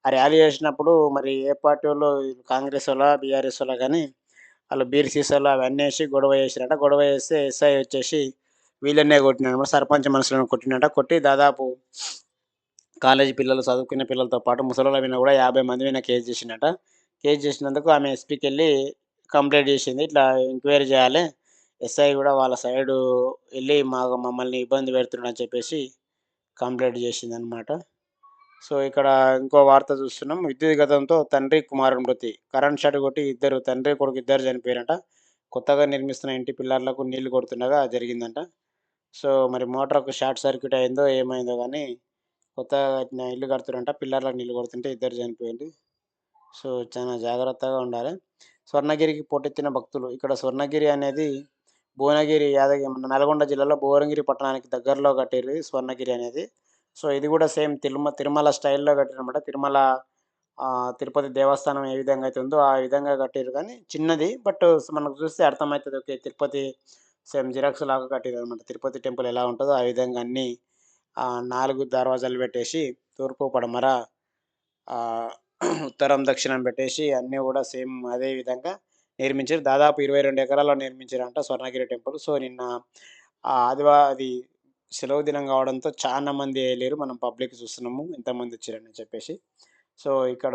ఆ ర్యాలీ చేసినప్పుడు మరి ఏ పార్టీ వోళ్ళో కాంగ్రెసోళ్ళా, బీఆర్ఎసోళ్ళా గాని ఆళ్ళు బీర్ సీసాలు అవన్నీ ఏసి గొడవ చేసిరంట. గొడవ చేస్తే ఎస్ఐ వచ్చేసి వీళ్ళనే కొట్టిండనమాట. సర్పంచ్ మనుషులను కొట్టిండంట. కొట్టి దాదాపు కాలేజీ పిల్లలు, చదువుకునే పిల్లలతో పాటు ముసలోళ్ళ మీద కూడా 50 మంది మీద కేసు చేసిండట. కేసు చేసినందుకు ఆమె ఎస్పీకెళ్ళి కంప్లెయింట్ చేసింది. ఇట్లా ఎంక్వైరీ చేయాలె. ఎస్ఐ కూడా వాళ్ళ సైడు ఎళ్లి మమ్మల్ని ఇబ్బంది పెడుతున్నాడని చెప్పేసి కంప్లెయింట్ చేసిందనమాట. సో, ఇక్కడ ఇంకో వార్త చూస్తున్నాం. విద్యుద్ఘాతంతో తండ్రి, కుమారుడు మృతి. కరెంట్ షాక్ కొట్టి తండ్రి, కొడుకు ఇద్దరు చనిపోయారంట. కొత్తగా నిర్మిస్తున్న ఇంటి పిల్లర్లకు నీళ్లు కొడుతుండగా జరిగిందంట. సో, మరి మోటార్‌కు షార్ట్ సర్క్యూట్ అయిందో ఏమైందో గానీ కొత్తగా కట్టిన ఇల్లు కడుతుర్రంట. పిల్లర్లకు నీళ్లు కొడుతుంటే ఇద్దరు చనిపోయిండ్రు. సో, చాలా జాగ్రత్తగా ఉండాలి. స్వర్ణగిరికి పోటెత్తిన భక్తులు. ఇక్కడ స్వర్ణగిరి అనేది భువనగిరి, యాదగిరి మన నల్గొండ జిల్లాలో భువనగిరి పట్టణానికి దగ్గరలో కట్టిర్రు స్వర్ణగిరి అనేది. సో, ఇది కూడా సేమ్ తిరుమల స్టైల్‌లో కట్టిర్రనమాట. తిరుపతి దేవస్థానం ఏ విధంగా అయితే ఉందో ఆ విధంగా కట్టిర్రు కానీ చిన్నది. బట్ మనకు చూస్తే అర్థమైతది. ఓకే. తిరుపతి సేమ్ జిరాక్స్ లాగా కట్టిర్రనమాట. తిరుపతి టెంపుల్ ఎలా ఉంటదో ఆ విధంగా అన్నీ 4 దర్వాజాలు పెట్టేసి తూర్పు, పడమర, ఆహ్, ఉత్తరం, దక్షిణం పెట్టేసి అన్నీ కూడా సేమ్ అదే విధంగా నిర్మించారు. దాదాపు 22 ఎకరాల్లో నిర్మించారంట స్వర్ణగిరి టెంపుల్. సో, నిన్న అది సెలవు దినం కావడంతో చానా మంది ఎళ్ళిర్రు. మనం పబ్లిక్ చూస్తున్నాము ఎంతమందొచ్చిరని చెప్పేసి. సో, ఇక్కడ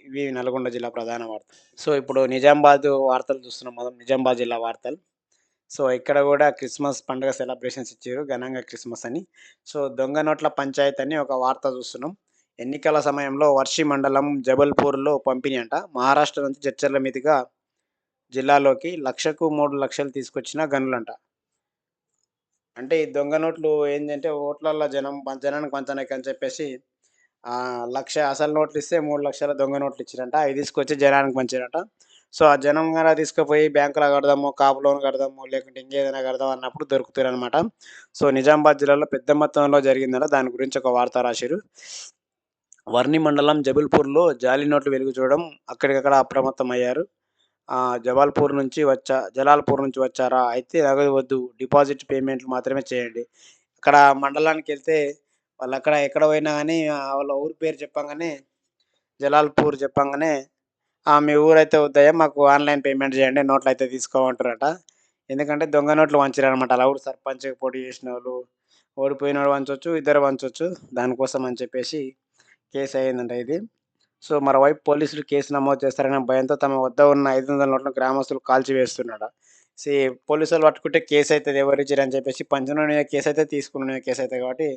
ఇవి నల్గొండ జిల్లా ప్రధాన వార్తలు. సో, ఇప్పుడు నిజామాబాద్ వార్తలు చూస్తున్నాం మనం. నిజామాబాద్ జిల్లా వార్తలు. సో, ఇక్కడ గూడా క్రిస్మస్ పండుగ సెలబ్రేషన్స్ ఇచ్చిర్రు. ఘనంగా క్రిస్మస్ అని. సో, దొంగ నోట్ల పంచాయత్ అని ఒక వార్త చూస్తున్నాం. ఎన్నికల సమయంలో వర్షి మండలం జబల్పూర్‌లో పంపిణీ అంట. మహారాష్ట్ర నుంచి జడ్చర్ల మీదుగా జిల్లాలోకి 1,00,000కు 3,00,000 తీసుకొచ్చిన గనులంట. అంటే ఈ దొంగ నోట్లు ఏందంటే ఓట్లల్ల జనానికి పంచనీకని చెప్పేసి 1,00,000 అసలు నోట్లు ఇస్తే 3,00,000 దొంగ నోట్లు ఇచ్చిరంట. అవి తీసుకొచ్చి జనానికి పంచిరంట. సో, ఆ జనం గన తీసుకుపోయి బ్యాంకులో కడదాము, కాపు లోన్ కడదాము, లేకుంటే ఇంకేదైనా కడదాం అన్నప్పుడు దొరుకుతారనమాట. సో, నిజామాబాద్ జిల్లాలో పెద్ద మొత్తంలో జరిగిందట. దాని గురించి ఒక వార్త రాసిర్రు. వర్ని మండలం జబల్పూర్‌లో జాలీ నోట్లు వెలుగు చూడడం అక్కడికక్కడ అప్రమత్తమయ్యారు. జలాల్పూర్ నుంచి వచ్చారా? అయితే నగదు వద్దు. డిపాజిట్ పేమెంట్లు మాత్రమే చేయండి. అక్కడ మండలానికెళ్తే వాళ్ళక్కడ ఎక్కడ పోయినా గాని వాళ్ళ ఊరు పేరు చెప్పంగానే జలాల్పూర్ చెప్పంగానే మీ ఊరైతే వద్దయ్యా మాకు ఆన్‌లైన్ పేమెంట్ చేయండి. నోట్లయితే తీసుకోమంటారట. ఎందుకంటే దొంగ నోట్లు వంచిరనమాట. అలా కూడా సర్పంచ్‌గా పోటీ చేసినోళ్ళు, ఓడిపోయినోడు వంచొచ్చు, ఇద్దరు వంచొచ్చు. దానికోసం అని చెప్పేసి కేస్ అయిందంట ఇది. సో, మరోవైపు పోలీసులు కేసు నమోదు చేస్తారనే భయంతో తమ వద్ద ఉన్న 500 నోట్లను గ్రామస్తులు కాల్చివేస్తున్నారట. సీ పోలీసోళ్ళు పట్టుకుంటే కేసయితది ఎవరిచ్చిరని చెప్పేసి పంచనుని మీద కేసయితది, తీసుకున్న మీద కేసయితది కాబట్టి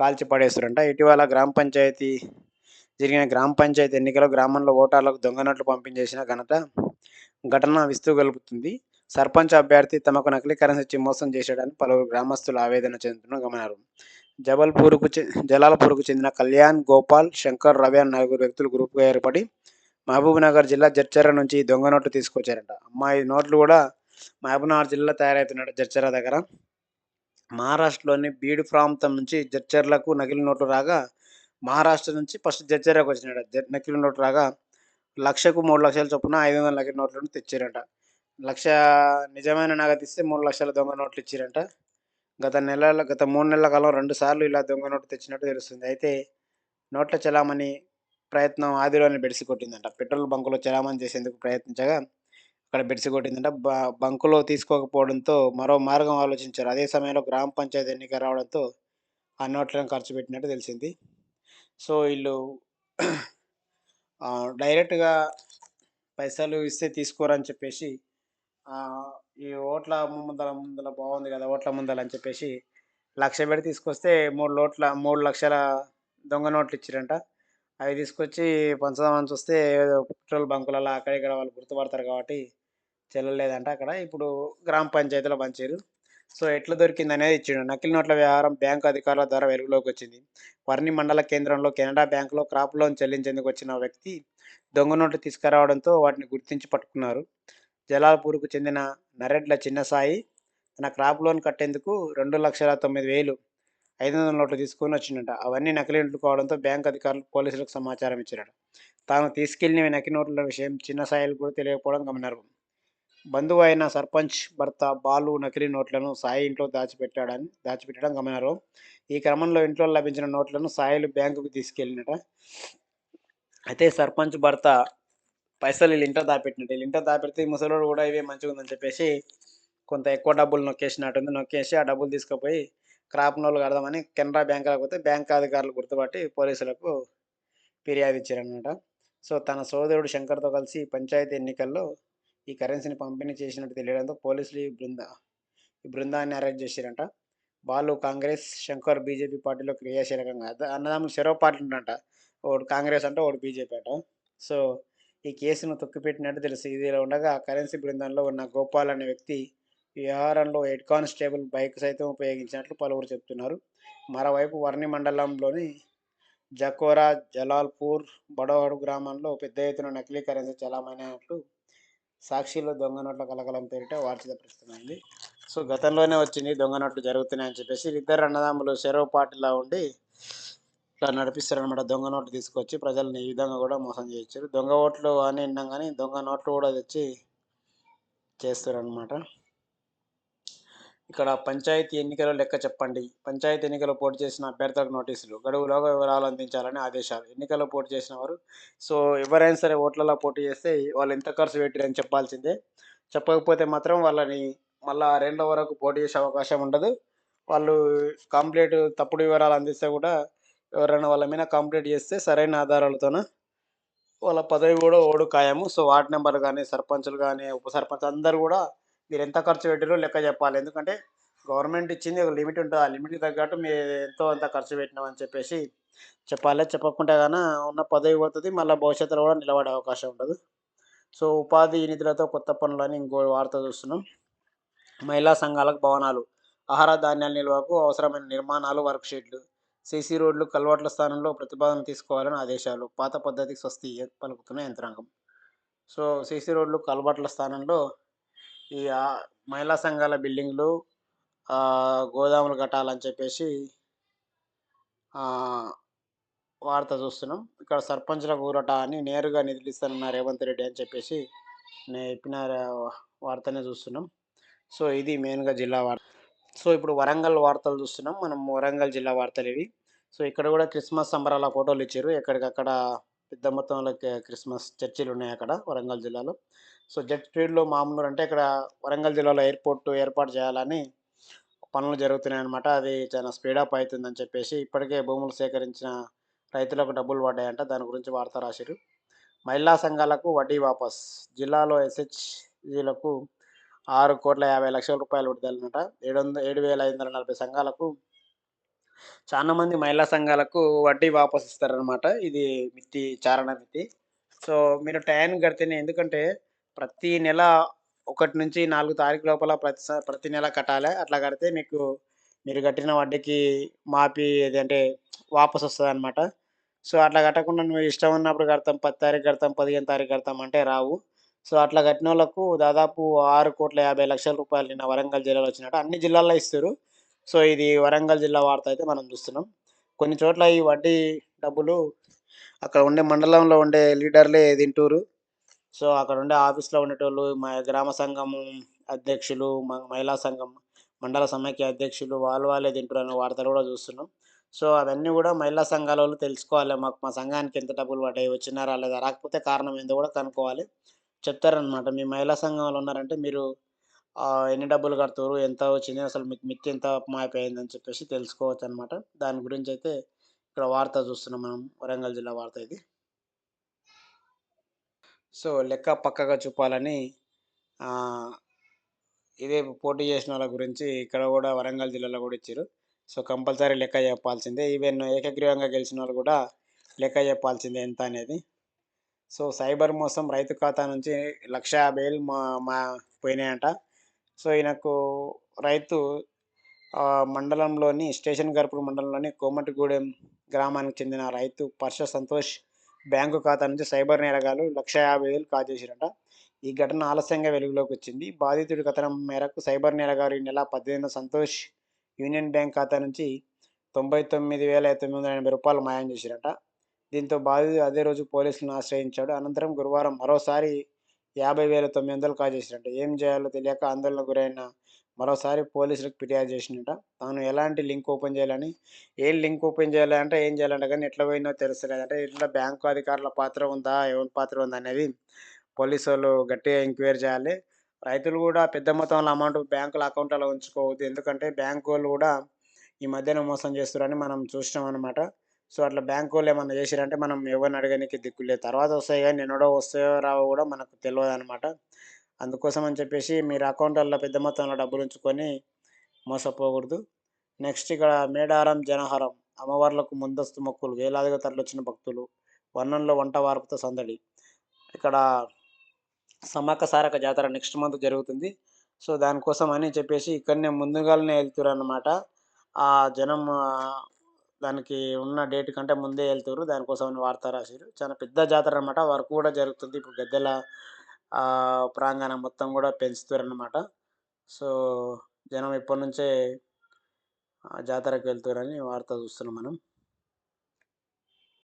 కాల్చి పడేస్తురంట. ఇటీవల జరిగిన గ్రామ పంచాయతీ ఎన్నికలో గ్రామంలో ఓటర్లకు దొంగ నోట్లు పంపించేసిన ఘటన విస్తుగొలుపుతుంది. సర్పంచ్ అభ్యర్థి తమకు నకిలీ కరెన్సీ ఇచ్చి మోసం చేశాడని పలువురు గ్రామస్తులు ఆవేదన చెందుతున్న గమనార్హం. జలాల్పూర్కు చెందిన కళ్యాణ్, గోపాల్, శంకర్, రవి అనే నలుగురు వ్యక్తులు గ్రూప్‌గా ఏర్పడి మహబూబ్‌నగర్ జిల్లా జడ్చర్ల నుంచి ఈ దొంగ నోట్లు తీసుకొచ్చారంట. ఈ నోట్లు కూడా మహబూబ్‌నగర్ జిల్లాలో తయారవుతున్నాయట జడ్చర్ల దగ్గర. మహారాష్ట్రలోని బీడ్ ప్రాంతం నుంచి జడ్చర్లకు నకిలీ నోట్లు రాగా, మహారాష్ట్ర నుంచి ఫస్ట్ జడ్చర్లకు వచ్చినాయట. నకిలీ నోట్లు రాగా 1,00,000కు 3,00,000 చొప్పున 500 నకిలీ నోట్లను తెచ్చారంట. 1,00,000 నిజమైన నగదిస్తే 3,00,000 దొంగ నోట్లు ఇచ్చిరంట. గత 3 నెలల కాలం 2 సార్లు ఇలా దొంగ నోట్లు తెచ్చినట్టు తెలుస్తుంది. అయితే నోట్ల చలామణి ప్రయత్నం ఆదిలోనే బెడిసికొట్టిందంట. పెట్రోల్ బంకులో చలామణి చేసేందుకు ప్రయత్నించగా అక్కడ బెడిసికొట్టిందంట. బంకులో తీసుకోకపోవడంతో మరో మార్గం ఆలోచించారు. అదే సమయంలో గ్రామ పంచాయతీ ఎన్నిక రావడంతో ఆ నోట్లను ఖర్చు పెట్టినట్టు తెలిసింది. సో, ఈళ్ళు డైరెక్ట్‌గా పైసలు ఇస్తే తీసుకోరని చెప్పేసి ఈ ఓట్ల ముందల బాగుంది కదా! ఓట్ల ముందల అని చెప్పేసి 1,00,000 పెట్టి తీసుకొస్తే 3,00,000 దొంగ నోట్లు ఇచ్చిరంట. అవి తీసుకొచ్చి పంచుదామని చూస్తే ఏదో పెట్రోల్ బంకులలో అక్కడ ఇక్కడ వాళ్ళు గుర్తుపడతారు కాబట్టి చెల్లలేదంట అక్కడ. ఇప్పుడు గ్రామ పంచాయతీలో పంచిర్రు. సో, ఎట్లా దొరికిందనేది ఇచ్చిండు. నకిలీ నోట్ల వ్యవహారం బ్యాంకు అధికారుల ద్వారా వెలుగులోకొచ్చింది. వర్ని మండల కేంద్రంలో కెనరా బ్యాంకులో క్రాప్ లోన్ చెల్లించేందుకు వచ్చిన వ్యక్తి దొంగ నోట్లు తీసుకురావడంతో వాటిని గుర్తించి పట్టుకున్నారు. జలాల్పూర్‌కు చెందిన నరెడ్ల చిన్నసాయి తన క్రాప్ లోన్ కట్టేందుకు 2,09,000 500 నోట్లు తీసుకొని వచ్చిండంట. అవన్నీ నకిలీ నోట్లు కావడంతో బ్యాంక్ అధికారులు పోలీసులకు సమాచారం ఇచ్చారట. తాను తీసుకెళ్లిన నకిలీ నోట్ల విషయం చిన్నసాయికి కూడా తెలియకపోవడం గమనార్హం. బంధువు అయిన సర్పంచ్ భర్త బాలు నకిలీ నోట్లను సాయి ఇంట్లో దాచిపెట్టడం గమనార్హం. ఈ క్రమంలో ఇంట్లో లభించిన నోట్లను సాయిలు బ్యాంకుకు తీసుకెళ్లినట. అయితే సర్పంచ్ భర్త పైసలు వీళ్ళ ఇంట్లో దాచిపెట్టినట్టు. వీళ్ళ ఇంట్లో దాచిపెడితే ఈ ముసలోడు కూడా ఇవే మంచిగుందని చెప్పేసి కొంత ఎక్కువ డబ్బులు నొక్కేసినట్టుంది. నొక్కేసి ఆ డబ్బులు తీసుకుపోయి క్రాప్ లోన్‌లు కడదామని కెనరా బ్యాంకులకు పోతే బ్యాంక్ అధికారులు గుర్తుపట్టి పోలీసులకు ఫిర్యాదు ఇచ్చారనమాట. సో, తన సోదరుడు శంకర్‌తో కలిసి పంచాయతీ ఎన్నికల్లో ఈ కరెన్సీని పంపిణీ చేసినట్టు తెలియడంతో పోలీసులు ఈ బృందాన్ని అరెస్ట్ చేసిరంట. బాలు కాంగ్రెస్, శంకర్ బీజేపీ పార్టీలో క్రియాశీలకంగా అన్నదమ్ములు చెరో పార్టీలో ఉన్నారంట. ఒకడు కాంగ్రెస్ అంట, ఒకడు బీజేపీ అట. సో, ఈ కేసును తొక్కిపెట్టినట్టు తెలుసు. ఇదిలా ఉండగా కరెన్సీ బృందంలో ఉన్న గోపాల్ అనే వ్యక్తి ఈ వ్యవహారంలో హెడ్ కానిస్టేబుల్ బైక్ సైతం ఉపయోగించినట్లు పలువురు చెప్తున్నారు. మరోవైపు వర్ని మండలంలోని జకోరా, జలాల్పూర్, బడోడు గ్రామాల్లో పెద్ద ఎత్తున నకిలీ కరెన్సీ చలామణైనట్లు సాక్షిలో దొంగ నోట్ల కలకలం పేరిట వార్త ప్రస్తుతమైంది. సో, గతంలోనే వచ్చింది దొంగ నోట్లు జరుగుతున్నాయని చెప్పేసి ఇద్దరు అన్నదమ్ములు చెరో పార్టీలా ఉండి ఇట్లా నడిపిస్తారనమాట. దొంగ నోట్లు తీసుకొచ్చి ప్రజల్ని ఈ విధంగా కూడా మోసం చేయొచ్చు. దొంగ ఓట్లు అని విన్నాం కానీ దొంగ నోట్లు కూడా తెచ్చి చేస్తారనమాట. ఇక్కడ పంచాయతీ ఎన్నికల లెక్క చెప్పండి. పంచాయతీ ఎన్నికల్లో పోటీ చేసిన అభ్యర్థులకు నోటీసులు. గడువులోగా వివరాలు అందించాలని ఆదేశాలు. ఎన్నికల్లో పోటీ చేసిన వారు ఎవరైనా సరే ఓట్లలో పోటీ చేస్తే వాళ్ళు ఎంత ఖర్చు పెట్టిరని చెప్పాల్సిందే. చెప్పకపోతే మాత్రం వాళ్ళని మళ్ళా 6 ఏళ్ల వరకు పోటీ చేసే అవకాశం ఉండదు. వాళ్ళు తప్పుడు వివరాలు అందిస్తే కూడా ఎవరైనా వాళ్ళ మీద కంప్లెయింట్ చేస్తే సరైన ఆధారాలతోన వాళ్ళ పదవి కూడా ఖాయము. సో, వార్డ్ మెంబర్లు గానీ, సర్పంచులు గానీ, ఉప సర్పంచ్ అందరూ కూడా మీరెంత ఖర్చు పెట్టిర్రో లెక్క చెప్పాలి. ఎందుకంటే గవర్నమెంట్ ఇచ్చింది ఒక లిమిట్ ఉంటది. ఆ లిమిట్‌కి తగ్గట్టు ఎంతో అంత ఖర్చు పెట్టినామని చెప్పేసి చెప్పాలి. చెప్పకుంటే ఉన్న పదవి పోతది. మళ్ళా భవిష్యత్తులో కూడా నిలబడే అవకాశం ఉండదు. సో, ఉపాధి నిధులతో కొత్త పనులని ఇంకో వార్త చూస్తున్నాం. మహిళా సంఘాలకు భవనాలు, ఆహార ధాన్యాల నిల్వకు అవసరమైన నిర్మాణాలు, వర్క్షెడ్లు, సీసీ రోడ్లు, కల్వర్ట్ల స్థానంలో ప్రతిపాదన తీసుకోవాలని ఆదేశాలు. పాత పద్ధతికి స్వస్తి పలుకుతున్న యంత్రాంగం. సో, సీసీ రోడ్లు, కల్వర్ట్ల స్థానంలో ఈ మహిళా సంఘాల బిల్డింగ్‌లు, గోదాములు కట్టాలని చెప్పేసి ఆహ్, వార్త చూస్తున్నాం. ఇక్కడ సర్పంచులకు ఊరట అని నేరుగా నిధులిస్తానన్న రేవంత్ రెడ్డి అని చెప్పేసి చెప్పిన వార్తనే చూస్తున్నాం. సో, ఇది మెయిన్‌గా జిల్లా వార్త. సో, ఇప్పుడు వరంగల్ వార్తలు చూస్తున్నాం. మనం వరంగల్ జిల్లా వార్తలివి. సో, ఇక్కడ కూడా క్రిస్మస్ సంబరాల ఫోటోలు ఇచ్చిర్రు. ఎక్కడికక్కడ పెద్ద మొత్తంలో క్రిస్మస్ చర్చిలున్నాయి అక్కడ వరంగల్ జిల్లాలో. సో, జెట్ స్పీడ్‌లో మామూలు అంటే ఇక్కడ వరంగల్ జిల్లాలో ఎయిర్‌పోర్ట్ ఏర్పాటు చేయాలని పనులు జరుగుతున్నాయన్నమాట. అది చాలా స్పీడప్ అయితుందని చెప్పేసి ఇప్పటికే భూములు సేకరించిన రైతులకు డబ్బులు పడ్డాయంట. దాని గురించి వార్త రాసిర్రు. మహిళా సంఘాలకు వడ్డీ వాపస్. జిల్లాలో ఎస్‌హెచ్‌జీలకు రూ. 6,50,00,000 విడుదలనట. 7,540 సంఘాలకు చాలా మంది మహిళా సంఘాలకు వడ్డీ వాపస్ ఇస్తారనమాట. ఇది చారణ మితి. సో, మీరు టయానికి కడితేనే ఎందుకంటే ప్రతి నెల 1 నుంచి 4 తారీఖు లోపల ప్రతి నెల కట్టాలె. అట్లా కడితే మీకు మీరు కట్టిన వడ్డీకి మాఫీ ఏదంటే వాపస్ వస్తదనమాట. సో, అట్లా కట్టకుండా నువ్వు ఇష్టం ఉన్నప్పుడు కడతాం, 10 తారీఖు కడతాం, 15 తారీఖు కడతాం అంటే రావు. సో, అట్లా కట్టినోళ్ళకు దాదాపు రూ. 6,50,00,000 నిన్న వరంగల్ జిల్లాలో వచ్చినట్టు. అన్ని జిల్లాల్లో ఇస్తుర్రు. సో, ఇది వరంగల్ జిల్లా వార్త అయితే మనం చూస్తున్నాం. కొన్ని చోట్ల ఈ వడ్డీ డబ్బులు అక్కడ ఉండే మండలంలో ఉండే లీడర్‌లే తింటుర్రు. సో, అక్కడుండే ఆఫీస్‌లో ఉండేటోళ్ళు, మా గ్రామ సంఘం అధ్యక్షులు, మహిళా సంఘం, మండల సమైక్య అధ్యక్షులు వాళ్ళే తింటురన్న వార్తలు గూడా చూస్తున్నాం. సో, అవన్నీ గూడా మహిళా సంఘాలోళ్ళు తెలుసుకోవాలి. మాకు మా సంఘానికి ఎంత డబ్బులు పడ్డాయి, వచ్చినా రాలేదా, రాకపోతే కారణం ఏందో గూడా కనుక్కోవాలి. చెప్తారనమాట. మీ మహిళా సంఘంలో ఉన్నారంటే మీరు ఎన్ని డబ్బులు కడుతుర్రు, ఎంత వచ్చింది, అసలు మీకు మిత్తి ఎంత మాయమైపోయిందని చెప్పేసి తెలుసుకోవచ్చనమాట. దాని గురించయితే ఇక్కడ వార్త చూస్తున్నాం మనం. వరంగల్ జిల్లా వార్త ఇది. సో, లెక్క పక్కగా చూపాలని ఆహ్, ఇదే పోటీ చేసినోళ్ళ గురించి ఇక్కడ గూడా వరంగల్ జిల్లాలో గూడా ఇచ్చిర్రు. సో, కంపల్సరీ లెక్క జెప్పాల్సిందే. ఈవెన్ ఏకగ్రీవంగా గెలిచినోళ్ళు గూడా లెక్క జెప్పాల్సిందే ఎంత అనేది. సో, సైబర్ మోసం రైతు ఖాతా నుంచి 1,50,000 మా మా పోయినాయంట. సో, ఈయనకు రైతు మండలంలోని స్టేషన్ గర్పుడు మండలంలోని కోమటిగూడెం గ్రామానికి చెందిన రైతు పర్ష సంతోష్ బ్యాంకు ఖాతా నుంచి సైబర్ నేరగాళ్లు 1,50,000 కాజేసిరట. ఈ ఘటన ఆలస్యంగా వెలుగులోకొచ్చింది. బాధితుడి కథనం మేరకు సైబర్ నేరగారు ఈ నెల 18న సంతోష్ యూనియన్ బ్యాంక్ ఖాతా నుంచి రూ. 99,980 మాయం చేసిరట. దీంతో బాధితుడు అదే రోజు పోలీసులను ఆశ్రయించాడు. అనంతరం గురువారం మరోసారి 50,900 కాజేసిరట. ఏం చేయాలో తెలియక ఆందోళనకు గురైన మరోసారి పోలీసులకు ఫిర్యాదు చేసిండట. తాను ఎలాంటి లింక్ ఓపెన్ చేయాలని, ఏం లింక్ ఓపెన్ చేయాలి అంటే ఏం చేయాలంట కానీ ఎట్లా పోయిందో తెలుస్తలేదు. అంటే ఇందులో బ్యాంకు అధికారుల పాత్ర ఉందా? ఎవరి పాత్ర ఉందనేది పోలీసోళ్ళు గట్టిగా ఎంక్వైరీ చేయాలి. రైతులు కూడా పెద్ద మొత్తంలో అమౌంట్ బ్యాంకుల అకౌంట్లలో ఉంచుకోవద్దు. ఎందుకంటే బ్యాంకోళ్ళు కూడా ఈ మధ్యన మోసం చేస్తుర్రని మనం చూసినామనమాట. సో, అట్లా బ్యాంకోళ్ళు ఏమన్నా చేసిర్రంటే మనం ఎవరిని అడగనీకి దిక్కు లేదు. తర్వాత వస్తాయి గానీ ఎన్నడో వస్తాయో రావో కూడా మనకు తెలవదనమాట. అందుకోసం అని చెప్పేసి మీరు అకౌంట్లలో పెద్ద మొత్తంలో డబ్బులుంచుకొని మోసపోకూడదు. నెక్స్ట్ ఇక్కడ మేడారం జనహారం అమ్మవార్లకు ముందస్తు మొక్కులు వేలాదిగా తరలొచ్చిన భక్తులు. వర్ణంలో వంట వార్పుతో సందడి. ఇక్కడ సమ్మక్క సారక్క జాతర నెక్స్ట్ మంత్ జరుగుతుంది. సో, దానికోసం అని చెప్పేసి ఇక్కడనే ముందుగాలనే ఎళ్తుర్రనమాట. ఆ జనం దానికి ఉన్న డేట్ కంటే ముందే ఎళ్తుర్రు. దానికోసం అని వార్త రాసిర్రు. చాలా పెద్ద జాతరనమాట. వర్క్ కూడా జరుగుతుంది. ఇప్పుడు గద్దెల ప్రాంగణం మొత్తం గూడా పెంచుతుర్రనమాట. సో, జనం ఇప్పటినుంచే జాతరకు వెళ్తుర్రని వార్త చూస్తున్నాం మనం.